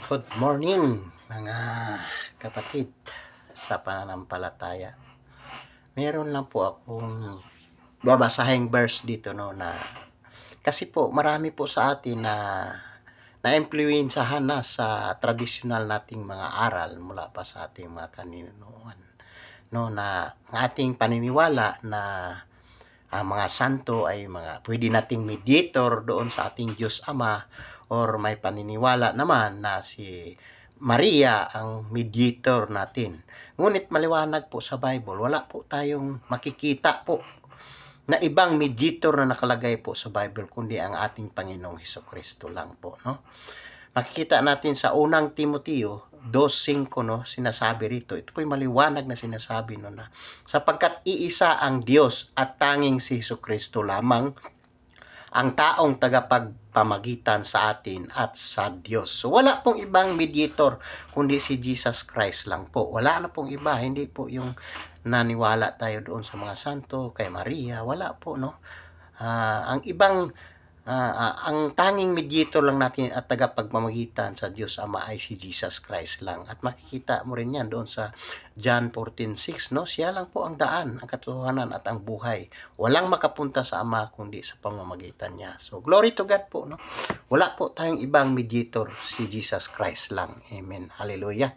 Good morning mga kapatid sa pananampalataya. Meron lang po akong babasahing verse dito na kasi po marami po sa atin na na-impluwensyahan na sa tradisyonal nating mga aral mula pa sa ating mga kaninuan. Na ang ating paniniwala na ang mga santo ay pwede nating mediator doon sa ating Diyos Ama, or may paniniwala naman na si Maria ang mediator natin. Ngunit maliwanag po sa Bible, wala po tayong makikita po na ibang mediator na nakalagay po sa Bible kundi ang ating Panginoong Hesukristo lang po, no? Makikita natin sa unang Timoteo 2:5, sinasabi rito, ito po'y maliwanag na sinasabi na sapagkat iisa ang Diyos at tanging si Hesukristo lamang ang taong tagapagpamagitan sa atin at sa Diyos. So wala pong ibang mediator kundi si Jesus Christ lang po. Wala na pong iba, hindi po yung naniwala tayo doon sa mga santo, kay Maria, wala po, no? Ang tanging mediator lang natin at tagapagpamagitan sa Diyos Ama ay si Jesus Christ lang. At makikita mo rin yan doon sa John 14:6, no? Siya lang po ang daan, ang katotohanan at ang buhay. Walang makapunta sa Ama kundi sa pamamagitan niya. So glory to God po, no? Wala po tayong ibang mediator, si Jesus Christ lang. Amen. Hallelujah.